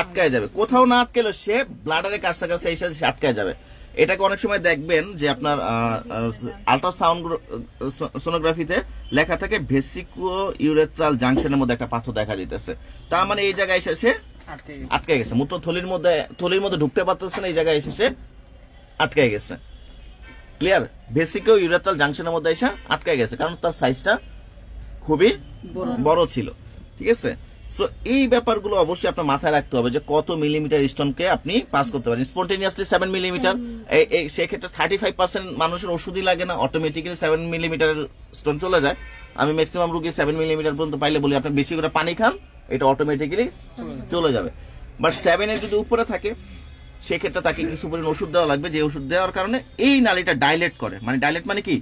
আটকায় যাবে, কোথাও না আটকেলে সে ব্লাডারের কাছাকাছি এসে সে আটকায় যাবে। এটাকে অনেক সময় দেখবেন যে আপনার আল্ট্রাসাউন্ড সোনোগ্রাফিতে লেখা থাকে ভেসিকো ইউরেথ্রাল জাংশনের মধ্যে একটা পাথর দেখা দিতেছে, তার মানে এই জায়গায় এসে সে আটকে গেছে, মূত্র থলির মধ্যে ঢুকতে পারতেছে না, এই জায়গায় এসে সে আটকে গেছে। ক্লিয়ার? ভেসিকো ইউরেথ্রাল জাংশনের মধ্যে এসে আটকে গেছে কারণ তার সাইজটা খুবই বড় ছিল। ঠিক আছে? সো এই ব্যাপারগুলো অবশ্যই আপনার মাথায় রাখতে হবে যে কত মিলিমিটার স্টোনকে আপনি পাস করতে পারেন। স্পন্টেনিয়াসলি 7 মিলিমিটার, সেক্ষেত্রে 35% মানুষের ওষুধই লাগে না, অটোমেটিক্যালি 7 মিলিমিটার স্টোন চলে যায়। আমি ম্যাক্সিমাম রুগী 7 মিলিমিটার পর্যন্ত পাইলে বলি আপনি বেশি করে পানি খান, এটা অটোমেটিক্যালি চলে যাবে। বাট 7-এর যদি উপরে থাকে সেক্ষেত্রে তাকে কিছু পরিমাণ ওষুধ দেওয়া লাগবে, যে ওষুধ দেওয়ার কারণে এই নালীটা ডাইলেট করে। মানে ডাইলেট মানে কি?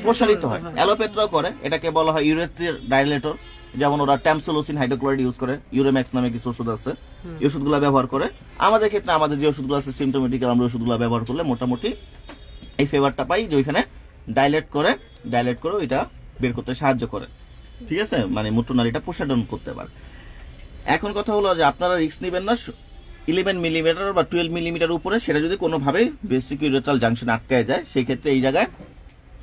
প্রসারিত হয়। অ্যালোপ্যাথরাও করে, এটাকে বলা হয় ইউরেথ্রিয়ার ডাইলেটর। যেমন ওরা ট্যামসোলোসিন হাইড্রোক্লোরাইড ইউজ করে, ইউরেম্যাক্স নামে কিছু ওষুধ আছে, এই ওষুধগুলো ব্যবহার করে। আমাদের ক্ষেত্রে আমাদের যে ওষুধগুলো আছে সিমটোমেটিক, আমরা ওষুধগুলো ব্যবহার করলে মোটামুটি এই ফেভারটা পাই যে ওইখানে ডাইলেট করে ওইটা বের করতে সাহায্য করে। ঠিক আছে? মানে মূত্রনালীটা প্রসারণ করতে পারে। এখন কথা হলো যে আপনারা রিস্ক নেবেন না 11 মিলিমিটার বা 12 মিলিমিটার উপরে, সেটা যদি কোনোভাবে বেসিক ইউরেথ্রাল জাংশন আটকায় যায় সেই ক্ষেত্রে এই জায়গায়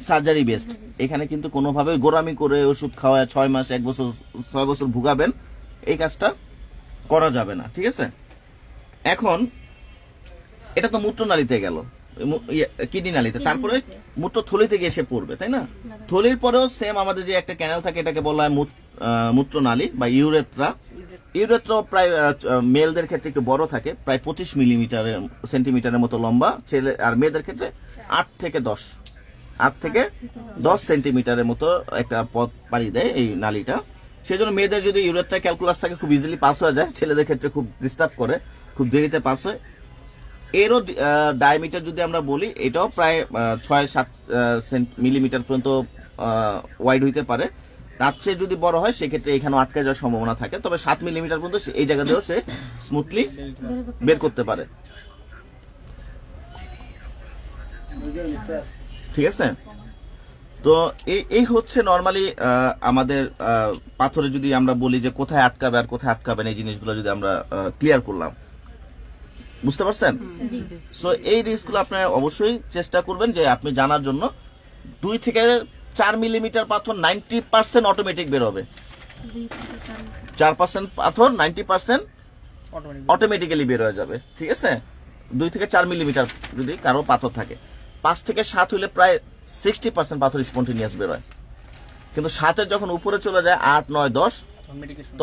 সার্জারি বেস্ট। এখানে কিন্তু কোনোভাবে গোরামি করে ওষুধ খাওয়ায় 6 মাস 1 বছর 6 বছর ভুগাবেন, এই কাজটা করা যাবে না। ঠিক আছে? এখন এটা তো মূত্রনালীতে গেল, কিডনি নালীতে, তারপরে মূত্রথলিতে গিয়ে এসে পড়বে, তাই না? থলির পরেও সেম আমাদের যে একটা ক্যানেল থাকে এটাকে বলা হয় মূত্রনালী বা ইউরেথ্রা। ইউরেথ্রা প্রায় মেলদের ক্ষেত্রে একটু বড় থাকে, প্রায় 25 সেন্টিমিটারের মতো লম্বা, ছেলে আর মেয়েদের ক্ষেত্রে 8 থেকে 10 সেন্টিমিটারের মতো একটা পথ পাড়ি দেয় এই নালীটা। সেজন্য মেয়েদের যদি ইউরেথ্রা ক্যালকুলাস থাকে খুব ইজিলি পাস হয়ে যায়, ছেলেদের ক্ষেত্রে খুব ডিস্টার্ব করে, খুব দেরিতে পাস হয়। এরও ডায়ামিটার যদি আমরা বলি এটাও প্রায় 6-7 মিলিমিটার পর্যন্ত ওয়াইড হইতে পারে। তার চেয়ে যদি বড় হয় সেক্ষেত্রে এখানে আটকে যাওয়ার সম্ভাবনা থাকে, তবে 7 মিলিমিটার পর্যন্ত এই জায়গা দিয়েও সে স্মুথলি বের করতে পারে। ঠিক আছে? তো এই হচ্ছে নর্মালি আমাদের পাথরে যদি আমরা বলি যে কোথায় আটকাবে আর কোথায় আটকাবেন, এই জিনিসগুলো যদি আমরা ক্লিয়ার করলাম, বুঝতে পারছেন? সো এই রিস্কগুলো আপনি অবশ্যই চেষ্টা করবেন যে আপনি জানার জন্য। 2 থেকে 4 মিলিমিটার পাথর 90% অটোমেটিক বের হবে, 4% পাথর 90% অটোমেটিক্যালি বের হয়ে যাবে। ঠিক আছে? 2 থেকে 4 মিলিমিটার যদি কারো পাথর থাকে, 5 থেকে 7 হইলে প্রায় 60% পাথর স্পন্টেনিয়াস বের হয়। কিন্তু 7-এর যখন উপরে চলে যায় 8, 9, 10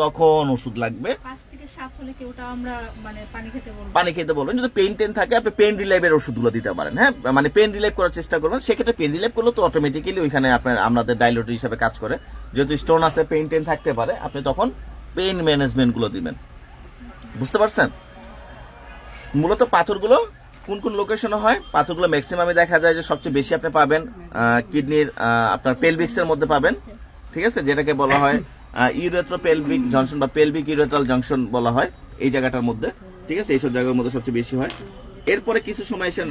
তখন ওষুধ লাগবে। 5 থেকে 7 হলে কি ওটা আমরা মানে পানি খেতে বলবেন। যদি পেইন টেন থাকে আপনি পেইন রিলাইভের ওষুধগুলো দিতে পারেন। হ্যাঁ, মানে পেইন রিলাইভ করার চেষ্টা করবেন। সেক্ষেত্রে পেইন রিলাইভ করলে তো অটোমেটিক্যালি ওইখানে আপনার আমাদের ডাইলেটর হিসেবে কাজ করে। যেহেতু স্টোন আছে, পেইন টেন থাকতে পারে, আপনি তখন পেইন ম্যানেজমেন্ট গুলো দিবেন। বুঝতে পারছেন? মূলত পাথরগুলো কোন কোন লোকেশনে হয়? পাথরগুলো ম্যাক্সিমামে দেখা যায় যে সবচেয়ে বেশি আপনি পাবেন কিডনির আপনার পেলভিক্স এর মধ্যে পাবেন। ঠিক আছে? যেটাকে বলা হয় ইউরেথ্রোপেলভিক জংশন বা পেলভিক ইউরেথ্রাল জংশন বলা হয় এই জায়গাটার মধ্যে। ঠিক আছে? এইসব জায়গার মধ্যে সবচেয়ে বেশি হয়। এরপরে কিছু সময় এসে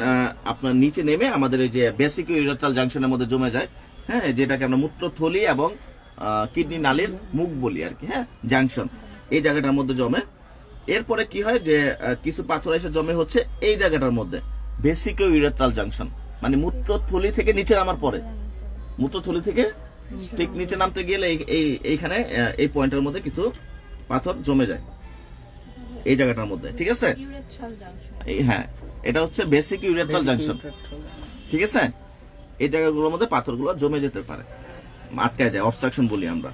আপনার নিচে নেমে আমাদের এই যে বেসিক ইউরেথ্রাল জংশনের মধ্যে জমে যায়, হ্যাঁ, যেটাকে আমরা মূত্রথলি এবং কিডনি নালীর মুখ বলি আর কি, হ্যাঁ, জাংশন, এই জায়গাটার মধ্যে জমে। এরপরে কি হয় যে কিছু পাথর এসে জমে হচ্ছে এই জায়গাটার মধ্যে বেসিক ইউরেথ্রাল জংশন, মানে মূত্রথলি থেকে নিচে নামার পরে, মূত্রথলি থেকে ঠিক নিচে নামতে গেলে এইখানে এই পয়েন্টের মধ্যে কিছু পাথর জমে যায় এই জায়গাটার মধ্যে। ঠিক আছে? হ্যাঁ, এটা হচ্ছে বেসিক ইউরেথ্রাল জাংশন। ঠিক আছে? এই জায়গাগুলোর মধ্যে পাথরগুলো জমে যেতে পারে, আটকায় যায়, অবস্ট্রাকশন বলি আমরা।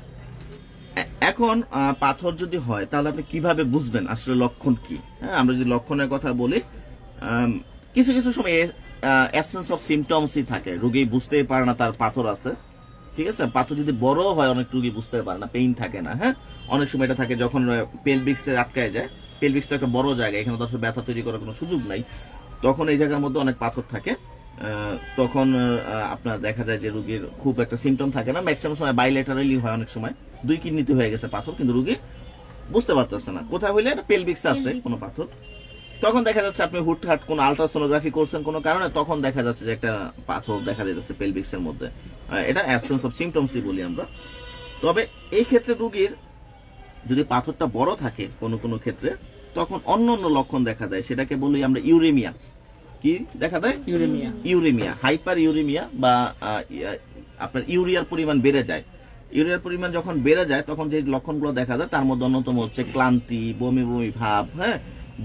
এখন পাথর যদি হয় তাহলে আপনি কিভাবে বুঝবেন আসলে লক্ষণ কি? হ্যাঁ, আমরা যদি লক্ষণের কথা বলি, কিছু কিছু সময় অ্যাবসেন্স অফ সিমটমসই থাকে, রোগী বুঝতেই পারে না তার পাথর আছে। ঠিক আছে? পাথর যদি বড় হয় অনেক রোগী বুঝতে পারে না, পেইন থাকে না। হ্যাঁ, অনেক সময় এটা থাকে যখন পেলভিক্সে আটকায় যায়। পেলভিক্স তো একটা বড় জায়গা, এখানে তো আসলে ব্যথা তৈরি করার কোনো সুযোগ নাই, তখন এই জায়গার মধ্যে অনেক পাথর থাকে। তখন আপনার দেখা যায় যে রোগীর খুব একটা সিমটম থাকে না, ম্যাক্সিমাম সময় বাইলেটারালি হয়, অনেক সময় দুই কিডনিতে হয়ে গেছে পাথর, কিন্তু রোগী বুঝতে পারতেছে না কোথায় হইলে পেলভিক্সে আছে কোনো পাথর। তখন দেখা যাচ্ছে আপনি হুটহাট কোন আলট্রাসোনোগ্রাফি করছেন কোনো কারণে, তখন দেখা যাচ্ছে যে একটা পাথর দেখা যাচ্ছে পেলভিক্সের মধ্যে। এটা অ্যাবসেন্স অফ সিমটমসই বলি আমরা। তবে এই ক্ষেত্রে রোগীর যদি পাথরটা বড় থাকে কোনো কোনো ক্ষেত্রে, তখন অন্য অন্য লক্ষণ দেখা দেয়, সেটাকে বলি আমরা ইউরেমিয়া। কি দেখা দেয়? ইউরেমিয়া। ইউরেমিয়া, হাইপার ইউরেমিয়া, বা আপনার ইউরিয়ার পরিমাণ বেড়ে যায়। ইউরিয়ার পরিমাণ যখন বেড়ে যায় তখন যে লক্ষণগুলো দেখা যায় তার মধ্যে অন্যতম হচ্ছে ক্লান্তি, বমি বমি ভাব, হ্যাঁ,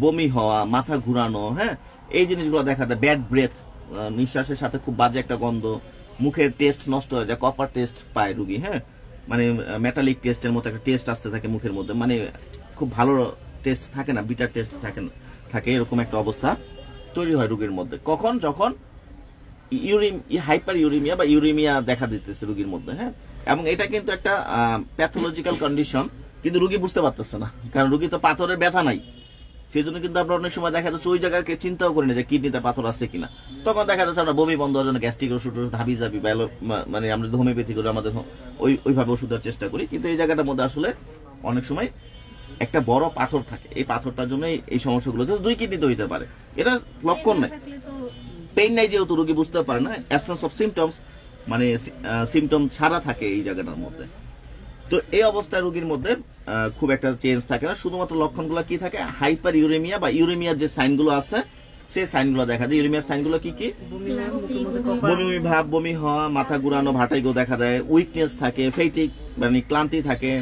বমি হওয়া, মাথা ঘুরানো, হ্যাঁ, এই জিনিসগুলো দেখা যায়। ব্যাড ব্রেথ, নিঃশ্বাসের সাথে খুব বাজে একটা গন্ধ, মুখের টেস্ট নষ্ট হয়ে যায়, কপার টেস্ট পায় রুগী, হ্যাঁ, মানে মেটালিক টেস্টের মতো একটা টেস্ট আসতে থাকে মুখের মধ্যে, মানে খুব ভালো টেস্ট থাকে না, বিটার টেস্ট থাকে এরকম একটা অবস্থা তৈরি হয় রোগীর মধ্যে। কখন? যখন হাইপার ইউরেমিয়া বা ইউরেমিয়া দেখা দিতেছে রোগীর মধ্যে, হ্যাঁ। এবং এটা কিন্তু একটা প্যাথোলজিক্যাল কন্ডিশন, কিন্তু রোগী বুঝতে পারতেছে না, কারণ রোগী তো পাথরের ব্যথা নাই। সেই জন্য কিন্তু আমরা অনেক সময় দেখা যাচ্ছে ওই জায়গাকে চিন্তাও করি না যে কিডনিতে পাথর আছে কিনা। তখন দেখা যাচ্ছে আমরা বমি বন্ধ হওয়ার জন্য গ্যাস্ট্রিক ওষুধ হাবি যাবি, মানে আমরা হোমিওপ্যাথি করে আমাদের ওইভাবে ওষুধ দেওয়ার চেষ্টা করি, কিন্তু এই জায়গাটার মধ্যে আসলে অনেক সময় একটা বড় পাথর থাকে। এই পাথরটার জন্য এই সমস্যাগুলো দুই কিডনিতে হইতে পারে, এটা লক্ষণ নাই, পেইন নাই, যেহেতু রোগী বুঝতে পারে না, অ্যাবসেন্স অফ সিমটমস, মানে সিমটম ছাড়া থাকে এই জায়গাটার মধ্যে। তো এই অবস্থায় রোগীর মধ্যে খুব একটা চেঞ্জ থাকে না, শুধুমাত্র লক্ষণগুলো কি থাকে? হাইপার ইউরেমিয়া বা ইউরেমিয়ার যে সাইনগুলো আছে সেই সাইনগুলো দেখা যায়। ইউরেমিয়ার সাইনগুলো কি কি? বমি ভাব, বমি হওয়া, মাথা ঘুরানো, ভাটাইগো দেখা দেয়, উইকনেস থাকে, ফেটিক মানে ক্লান্তি থাকে,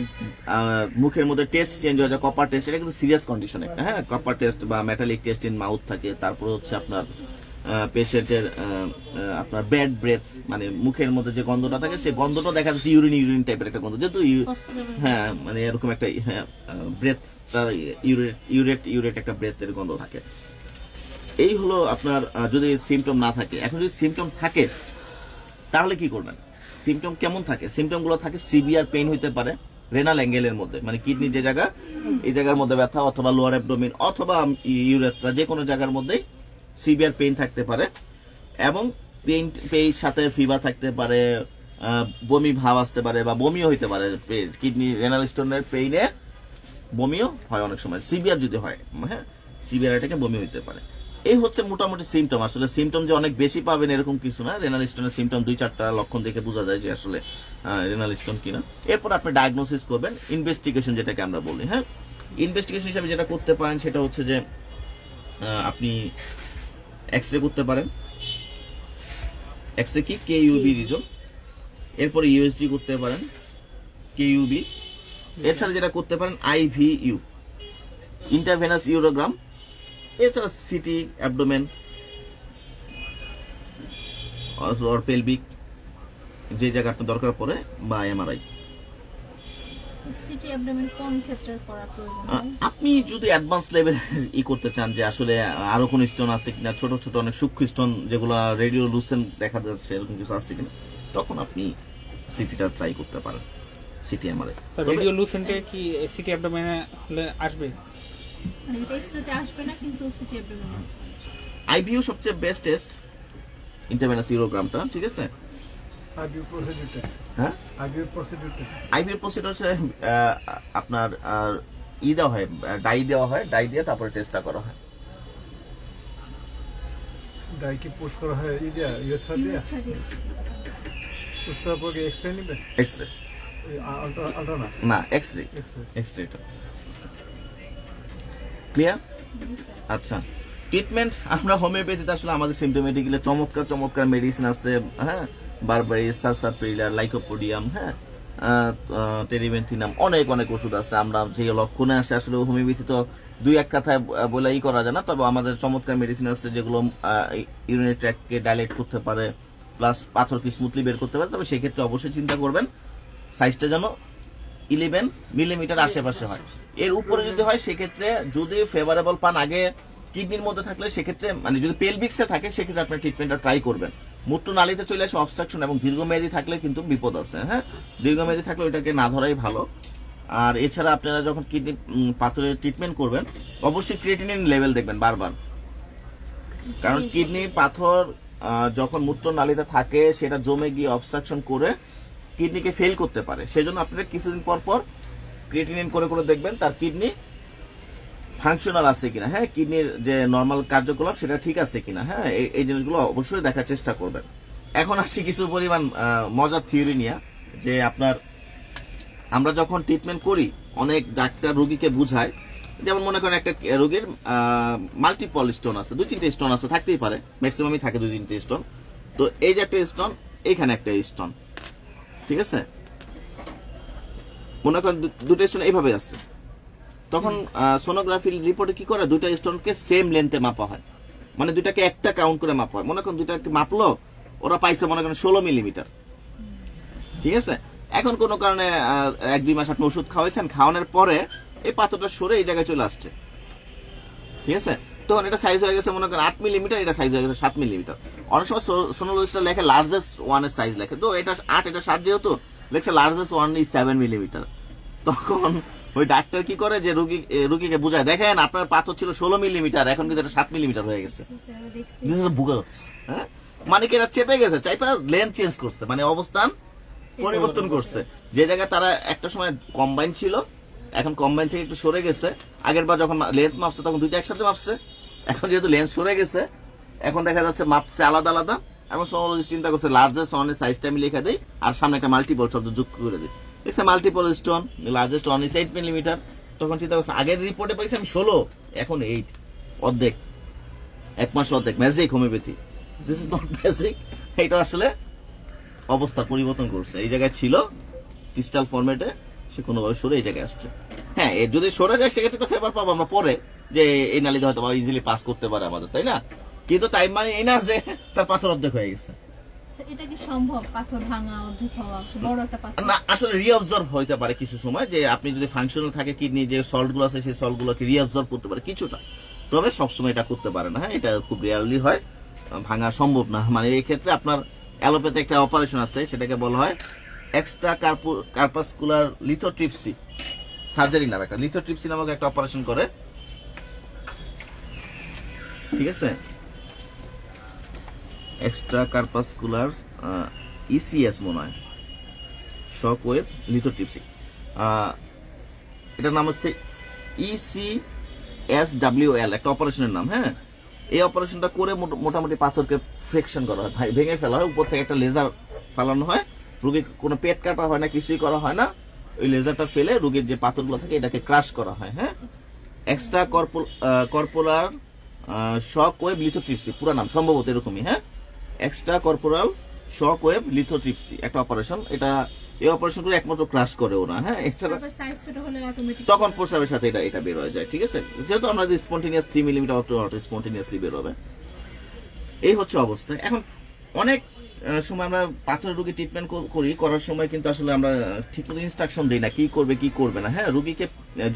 মুখের মধ্যে টেস্ট চেঞ্জ হয়ে যায়, কপার টেস্ট, এটা কিন্তু সিরিয়াস কন্ডিশন একটা, হ্যাঁ, কপার টেস্ট বা মেটালিক টেস্ট ইন মাউথ থাকে। তারপর হচ্ছে আপনার পেশেন্টের আপনার ব্যাড ব্রেথ, মানে মুখের মধ্যে যে গন্ধটা থাকে সেই গন্ধটা দেখা যাচ্ছে ইউরিন টাইপের একটা গন্ধ, যেহেতু হ্যাঁ, মানে এরকম একটা ব্রেথ, ইউরেট একটা ব্রেথের গন্ধ থাকে। এই হলো আপনার যদি সিমটম না থাকে। এখন যদি সিমটম থাকে তাহলে কি করবেন? সিমটম কেমন থাকে? সিমটম গুলো থাকে সিভিয়ার পেইন হইতে পারে রেনাল অ্যাঙ্গেলের মধ্যে, মানে কিডনি যে জায়গা, এই জায়গার মধ্যে ব্যথা, অথবা লোয়ার অ্যাবডোমেন অথবা ইউরেথ্রা, যে কোনো জায়গার মধ্যে সিভিয়ার পেইন থাকতে পারে, এবং পেইন সাথে ফিভার থাকতে পারে, বমি ভাব আসতে পারে, বা বমিও হইতে পারে। কিডনি রেনাল স্টোনের পেইনে বমিও হয় অনেক সময়, সিভিয়ার যদি হয়, হ্যাঁ, সিভিয়ার এটাকে বমি হইতে পারে। এই হচ্ছে মোটামুটি সিমটম। আসলে সিমটম যে অনেক বেশি পাবেন এরকম কিছু না, রেনাল স্টোনের সিমটম 2-4টা লক্ষণ দেখে বোঝা যায় যে আসলে রেনাল স্টোন কিনা। এরপর আপনি ডায়াগনোসিস করবেন, ইনভেস্টিগেশন যেটাকে আমরা বলি, হ্যাঁ। ইনভেস্টিগেশন হিসেবে যেটা করতে পারেন সেটা হচ্ছে যে আপনি এক্সরে করতে পারেন। এক্সরে কি? কেইউবি রিজন। এরপরে ইউএসজি করতে পারেন, কেইউবি। এছাড়া যেটা করতে পারেন আইভিইউ, ইন্টারভেনাস ইউরোগ্রাম। এছাড়া সিটি অ্যাবডোমেন অর পেলভিক, যে জায়গা আপনার দরকার পড়ে, বা এমআরআই। সিটি অ্যাবডোমেন কোন ক্ষেত্রে করা প্রয়োজন? আপনি যদি অ্যাডভান্স লেভেল করতে চান যে আসলে আরো কোন স্টোন আছে কিনা, ছোট ছোট অনেক সূক্ষ্ম স্টোন যেগুলো রেডিও লুসেন্ট দেখা যাচ্ছে এরকম কিছু আছে কিনা, তখন আপনি সিটিটা ট্রাই করতে পারেন, সিটি এমআরআই। রেডিও লুসেন্টে কি সিটি অ্যাবডোমেনে হলে আসবে? মানে এটা এক্সরেতে আসবে না, কিন্তু সিটি অ্যাবডোমেন। আইভিইউ সবচেয়ে বেস্ট টেস্ট, ইন্টারভেনাস ইউরোগ্রামটা, ঠিক আছে। আইভিইউ প্রসিডিউরটা, হ্যাঁ, আইভিইউ প্রসিডিউর হচ্ছে আপনার দেওয়া হয়, দেওয়া হয়, ডাই দিয়ে তারপরে টেস্টটা করা হয়। ডাই কি পুশ করা হয়? ইউএসআর দিয়ে পুশ করার পর কি এক্সরে নিবে? এক্সরে, আলট্রা না, এক্সরে, এক্সরেটা ক্লিয়ার। আচ্ছা, ট্রিটমেন্ট আমরা হোমিওপ্যাথিতে আসলে আমাদের সিমটোমেটিক্যালি চমৎকার মেডিসিন আছে, হ্যাঁ, বারবারিস, সারসাপিলার, লাইকোপোডিয়াম, হ্যাঁ, টেরিবেন্থিনাম, অনেক ওষুধ আছে। আমরা যে লক্ষণে আসে আসলে হোমিওপ্যাথি তো দুই এক কথায় বলেই করা যায় না, তবে আমাদের চমৎকার মেডিসিন আছে যেগুলো ইউরিনারি ট্র্যাক্টকে ডাইলেট করতে পারে, প্লাস পাথরকে স্মুথলি বের করতে পারে। তবে সেক্ষেত্রে অবশ্যই চিন্তা করবেন সাইজটা যেন 11 মিলিমিটার আশেপাশে হয়। এর উপরে যদি হয় সেক্ষেত্রে যদি ফেভারেবল পান আগে কিডনির মধ্যে থাকলে সেক্ষেত্রে, মানে যদি পেলভিক্সে থাকে সেক্ষেত্রে আপনার ট্রিটমেন্টটা ট্রাই করবেন। মূত্রনালীতে চলে আসে অবস্ট্রাকশন, এবং দীর্ঘমেয়াদী থাকলে কিন্তু বিপদ আছে, হ্যাঁ, দীর্ঘমেয়াদী থাকলে ওইটাকে না ধরাই ভালো। আর এছাড়া আপনারা যখন কিডনি পাথরের ট্রিটমেন্ট করবেন অবশ্যই ক্রিয়েটিনিন লেভেল দেখবেন বারবার, কারণ কিডনি পাথর যখন মূত্রনালীতে থাকে সেটা জমে গিয়ে অবস্ট্রাকশন করে কিডনিকে ফেল করতে পারে। সেজন্য আপনারা কিছুদিন পর পর ক্রিয়েটিনিন করে করে দেখবেন তার কিডনি ফাংশনাল আছে কিনা, হ্যাঁ, কিডনির যে নর্মাল কার্যকলাপ সেটা ঠিক আছে কিনা, হ্যাঁ, এই জিনিসগুলো অবশ্যই দেখার চেষ্টা করবেন। এখন আসছি কিছু পরিমাণ মজার থিওরি নিয়ে, যে আপনার আমরা যখন ট্রিটমেন্ট করি অনেক ডাক্তার রোগীকে বুঝায়, যেমন মনে করেন একটা রোগীর মাল্টিপল স্টোন আছে, 2-3টে স্টোন আছে, থাকতেই পারে, ম্যাক্সিমামই থাকে 2-3টে স্টোন। তো এই যে একটা স্টোন, এইখানে একটা স্টোন, ঠিক আছে, মনে করেন 2টা স্টোন এইভাবে আছে, তখন সোনোগ্রাফি রিপোর্টে কি করে, 2টা স্টোনকে সেম লেন্থে মাপা হয়, মানে 2টাকে একটা কাউন্ট করে মাপা হয়। মনে করেন 2টাকে মাপলো, ওরা পাইছে মনে করেন 16 মিলিমিটার, ঠিক আছে। এখন কোনো কারণে 1-2 মাস আপনি ওষুধ খাওয়াইছেন, খাওয়ানোর পরে এই পাথরটা সরে এই জায়গায় চলে আসছে, ঠিক আছে, তখন এটা সাইজ হয়ে গেছে মনে করেন 8 মিলিমিটার, এটা সাইজ হয়ে গেছে 7 মিলিমিটার। অনেক সময় সোনোলজিস্টরা লেখে লার্জেস্ট ওয়ানের সাইজ লেখে, তো এটা 8 এটা 7 যেহেতু লেখছে লার্জেস্ট ওয়ান ইজ 7 মিলিমিটার। তখন ওই ডাক্তার কি করে, যে রুগীকে বুঝায়, দেখেন আপনার পাথর ছিল 16 মিলিমিটার, এখন কিন্তু এটা 7 মিলিমিটার হয়ে গেছে। হ্যাঁ, মানে কি এটা চেপে গেছে, চাইপা লেন্থ চেঞ্জ করছে, মানে অবস্থান পরিবর্তন করছে। যে জায়গায় তারা একটা সময় কম্বাইন ছিল, এখন কম্বাইন থেকে একটু সরে গেছে। আগের বার যখন লেন্থ মাপছে তখন 2টা একসাথে মাপছে, এখন যেহেতু লেন্থ সরে গেছে, এখন দেখা যাচ্ছে মাপছে আলাদা আলাদা। এখন সোনোলজিস্ট চিন্তা করছে লার্জেস্ট ওয়ানের সাইজটা আমি লিখে দিই, আর সামনে একটা মাল্টিপল শব্দ যুক্ত করে দিই, দেখছে multiple stone, largest one is 8 millimetre. তখন চিন্তা করছে আগের রিপোর্টে পাইছি আমি 16, এখন 8, অর্ধেক, 1 মাস অর্ধেক। Magic homeopathy, this is not magic, এটা আসলে অবস্থা পরিবর্তন করছে। এই জায়গায় ছিল ক্রিস্টাল ফরম্যাটে, সে কোনোভাবে সরে এই জায়গায় আসছে। হ্যাঁ, যদি সরে যায় সেক্ষেত্রে একটা ফেভার পাবো আমরা পরে, যে এই নালীতে হয়তো ইজিলি পাস করতে পারে আমাদের, তাই না? কিন্তু তাই মানে এই না যে তার পাথর অর্ধেক হয়ে গেছে। এটা কি সম্ভব, পাথর ভাঙা অর্ধেক হওয়া, বড় একটা পাথর? না, আসলে রিঅবজর্ভ হইতে পারে কিছু সময়, যে আপনি যদি ফাংশনাল থাকে কিডনি, যে সল্ট গুলো আছে সেই সল্ট গুলোকে রিঅবজর্ভ করতে পারে কিছুটা, তবে সবসময় এটা করতে পারে না। হ্যাঁ, এটা খুব রিয়ারলি হয়, ভাঙা সম্ভব না। মানে এই ক্ষেত্রে আপনার অ্যালোপ্যাথি একটা অপারেশন আছে, সেটাকে বলা হয় এক্সট্রা কার্পাসকুলার লিথোট্রিপসি সার্জারি নামে, একটা লিথোট্রিপসি নামক একটা অপারেশন করে, ঠিক আছে, এক্সট্রা কার্পাসকুলার ইসিএস মনে হয়, শক ওয়েভ লিথোট্রিপসি, এটার নাম হচ্ছে ECSWL, একটা অপারেশনের নাম। হ্যাঁ, এই অপারেশনটা করে মোটামুটি পাথরকে ফ্রেকশন করা হয়, ভেঙে ফেলা হয়, উপর থেকে একটা লেজার ফালানো হয়, রোগীর কোনো পেট কাটা হয় না, কিছুই করা হয় না, ওই লেজারটা ফেলে রোগীর যে পাথরগুলো থাকে এটাকে ক্রাশ করা হয়। হ্যাঁ, extra corporal shock wave lithotripsy পুরো নাম সম্ভবত এরকমই। হ্যাঁ, extra corporal shock wave lithotripsy একটা অপারেশন, এটা এই অপারেশন করে একমাত্র ক্রাশ করে ওরা। হ্যাঁ, এছাড়া তখন প্রস্রাবের সাথে এটা বের হয়ে যায়, ঠিক আছে, যেহেতু আমরা স্পন্টেনিয়াস 3 মিলিমিটার স্পন্টেনিয়াসলি বের হবে। এই হচ্ছে অবস্থা। এখন অনেক সময় আমরা পাথরের রোগী ট্রিটমেন্ট করার সময় কিন্তু আসলে আমরা ঠিকমতো ইনস্ট্রাকশন দিই না কি করবে কি করবে না। হ্যাঁ, রোগীকে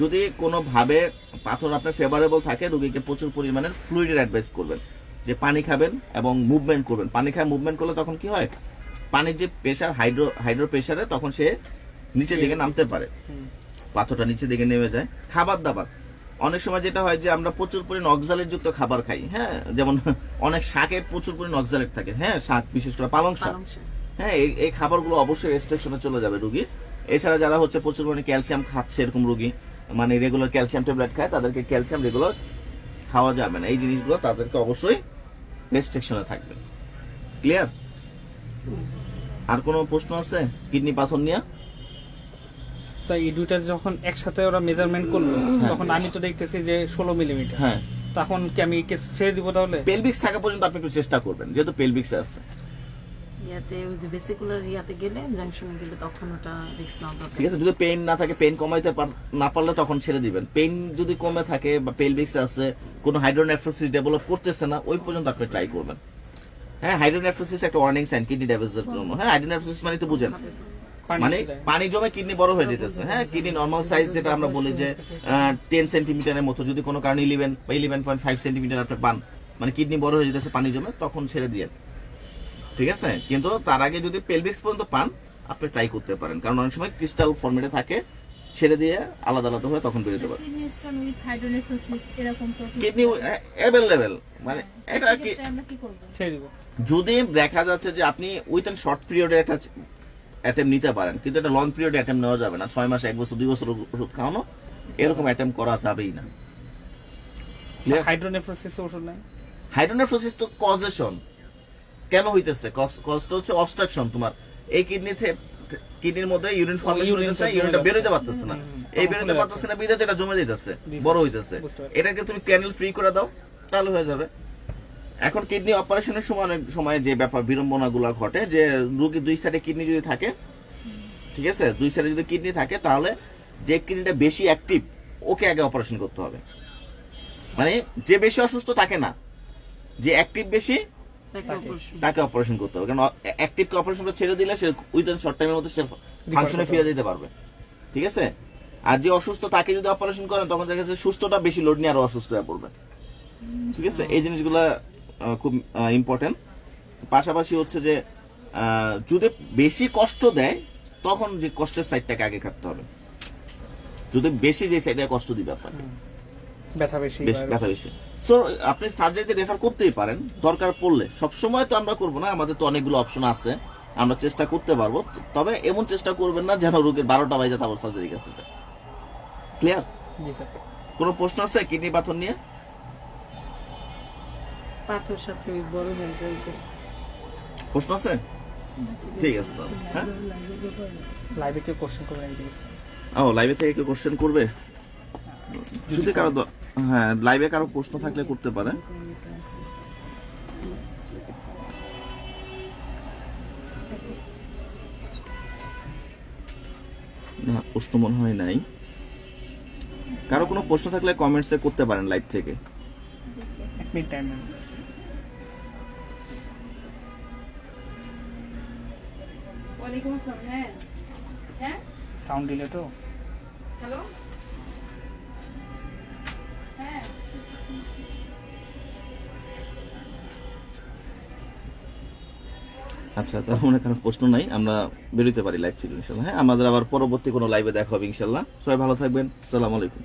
যদি কোনোভাবে পাথর আপনার ফেভারেবল থাকে, রোগীকে প্রচুর পরিমাণের ফ্লুইডের অ্যাডভাইস করবেন, যে পানি খাবেন এবং মুভমেন্ট করবেন। পানি খায় মুভমেন্ট করলে তখন কি হয়, পানির যে প্রেশার হাইড্রো প্রেশারে তখন সে নিচের দিকে নামতে পারে, পাথরটা নিচের দিকে নেমে যায়। খাবার দাবার অনেক সময় যেটা হয় যে আমরা প্রচুর পরিমাণ অক্সালেট যুক্ত খাবার খাই। হ্যাঁ, যেমন অনেক শাকে প্রচুর পরিমাণ অক্সালেট থাকে। হ্যাঁ, শাক, বিশেষ করে পালং শাক। হ্যাঁ, এই খাবারগুলো অবশ্যই রেস্ট্রিকশনে চলে যাবে রোগী। এছাড়া যারা হচ্ছে প্রচুর পরিমাণে ক্যালসিয়াম খাচ্ছে, এরকম রোগী মানে রেগুলার ক্যালসিয়াম ট্যাবলেট খায়, তাদেরকে ক্যালসিয়াম রেগুলার খাওয়া যাবে না। এই জিনিসগুলো তাদেরকে অবশ্যই রেস্ট্রিকশনে থাকবে। ক্লিয়ার? আর কোনো প্রশ্ন আছে কিডনি পাথর নিয়ে? এই দুইটা যখন একসাথে ওরা মেজারমেন্ট করলো, তখন আমি তো দেখতেছি যে 16 মিলিমিটার। হ্যাঁ, তখন কি আমি ছেড়ে দিব? তাহলে পেলভিক্স থাকা পর্যন্ত আপনি একটু চেষ্টা করবেন, যেহেতু পেলভিক্স আছে। ইয়াতে ওই যে ভেসিকুলার ইয়াতে গেলে জাংশনে গেলে তখন ওটা রিস্ক নাও দরকার। ঠিক আছে, যদি পেইন না থাকে, পেইন কমাইতে না পারলে তখন ছেড়ে দিবেন। পেইন যদি কমে থাকে বা পেলভিক্স আছে, কোনো হাইড্রোনেফ্রোসিস ডেভেলপ করতেছে না, ওই পর্যন্ত আপনি ট্রাই করবেন। হ্যাঁ, হাইড্রোনেফ্রোসিস একটা ওয়ার্নিং সাইন কিডনি ড্যামেজের জন্য। হ্যাঁ, হাইড্রোনেফ্রোসিস মানে তো বুঝেন, মানে পানি জমে কিডনি বড় হয়ে যেতেছে। হ্যাঁ, কিডনি নর্মাল সাইজ যেটা আমরা বলি যে 10 সেন্টিমিটারের মতো, যদি কোনো কারণে 11 বা 11.5 সেন্টিমিটার আপনি পান, মানে কিডনি বড় হয়ে যেতেছে, পানি জমে, তখন ছেড়ে দিয়ে, ঠিক আছে। কিন্তু তার আগে যদি পেলভিক্স পর্যন্ত পান, আপনি ট্রাই করতে পারেন, কারণ অনেক সময় ক্রিস্টাল ফর্মেটে থাকে, ছেড়ে দিয়ে আলাদা আলাদা হয়ে তখন বেরোতে পারবে। কিডনি স্টোন উইথ হাইড্রোনেফ্রোসিস এরকম তো কিডনি অ্যাভেলেবেল, মানে এটা কি সেক্ষেত্রে আমরা কি করব? ছেড়ে দিব। যদি দেখা যাচ্ছে যে আপনি উইথিন শর্ট পিরিয়ডে একটা অ্যাটেম্প নিতে পারেন, কিন্তু এটা লং পিরিয়ডে অ্যাটেম্প নেওয়া যাবে না। 6 মাস, 1 বছর, 2 বছর ওষুধ খাওয়ানো, এরকম অ্যাটেম্প করা যাবেই না। হাইড্রোনেফ্রোসিস ওষুধ নাই। হাইড্রোনেফ্রোসিস তো কজেশন কেন হইতেছে, কজটা হচ্ছে অবস্ট্রাকশন। তোমার এই কিডনির মধ্যে ইউরিন ফর্মেশন হইতেছে, ইউরিনটা বের হইতে পারতেছে না, এই বের হইতে পারতেছে না বিধাতে এটা জমে যাইতেছে, বড় হইতেছে। এটাকে তুমি ক্যানেল ফ্রি করে দাও, তাহলে হয়ে যাবে। এখন কিডনি অপারেশনের সময় অনেক সময় যে ব্যাপার বিড়ম্বনাগুলো ঘটে, যে রোগী 2 সাইডে কিডনি যদি থাকে, ঠিক আছে, 2 সাইডে যদি কিডনি থাকে, তাহলে যে কিডনিটা বেশি অ্যাক্টিভ ওকে আগে অপারেশন করতে হবে। মানে যে বেশি অসুস্থ তাকে না, যে অ্যাক্টিভ বেশি তাকে অপারেশন করতে হবে। কারণ অ্যাক্টিভকে অপারেশনটা ছেড়ে দিলে সে উইদিন শর্ট টাইমের মধ্যে সে ফাংশনে ফিরে যেতে পারবে, ঠিক আছে। আর যে অসুস্থ তাকে যদি অপারেশন করেন, তখন দেখা যাচ্ছে সুস্থটা বেশি লোড নিয়ে আরো অসুস্থ হয়ে পড়বে, ঠিক আছে। এই জিনিসগুলো খুব ইম্পর্টেন্ট। পাশাপাশি হচ্ছে যে যদি বেশি কষ্ট দেয়, তখন যে কষ্টের সাইডটাকে আগে কাটতে হবে। যদি বেশি যে সাইডে কষ্ট দিবে আপনাকে, ব্যথা বেশি, ব্যথা বেশি, সো আপনি সার্জারিতে রেফার করতেই পারেন দরকার পড়লে। সবসময় তো আমরা করবো না, আমাদের তো অনেকগুলো অপশন আছে, আমরা চেষ্টা করতে পারবো। তবে এমন চেষ্টা করবেন না যেন রোগীর 12টা বাজে তারপর সার্জারি কাছে যায়। ক্লিয়ার? জি স্যার। কোনো প্রশ্ন আছে কিডনি পাথর নিয়ে? পাথর সাথে বড় হয়ে যায়, প্রশ্ন আছে? ঠিক আছে তাহলে। হ্যাঁ, লাইভে কেউ কোশ্চেন করবে নাকি? ও লাইভে থেকে কেউ কোশ্চেন করবে? যদি কারো হ্যাঁ, লাইভে কারো প্রশ্ন থাকলে করতে পারে। না, প্রশ্ন মনে হয় নাই। কারো কোনো প্রশ্ন থাকলে কমেন্টসে করতে পারেন লাইভ থেকে। 1 মিনিট টাইম। ওয়ালাইকুম আসসালাম। হ্যাঁ হ্যাঁ, সাউন্ড দিলে তো। হ্যালো, হ্যাঁ আচ্ছা, তার মনে কারো প্রশ্ন নাই, আমরা বেরোতে পারি লাইভ থেকে ইনশাল্লাহ। হ্যাঁ, আমাদের আবার পরবর্তী কোনো লাইভে দেখা হবে ইনশাল্লাহ। সবাই ভালো থাকবেন। আসসালামু আলাইকুম।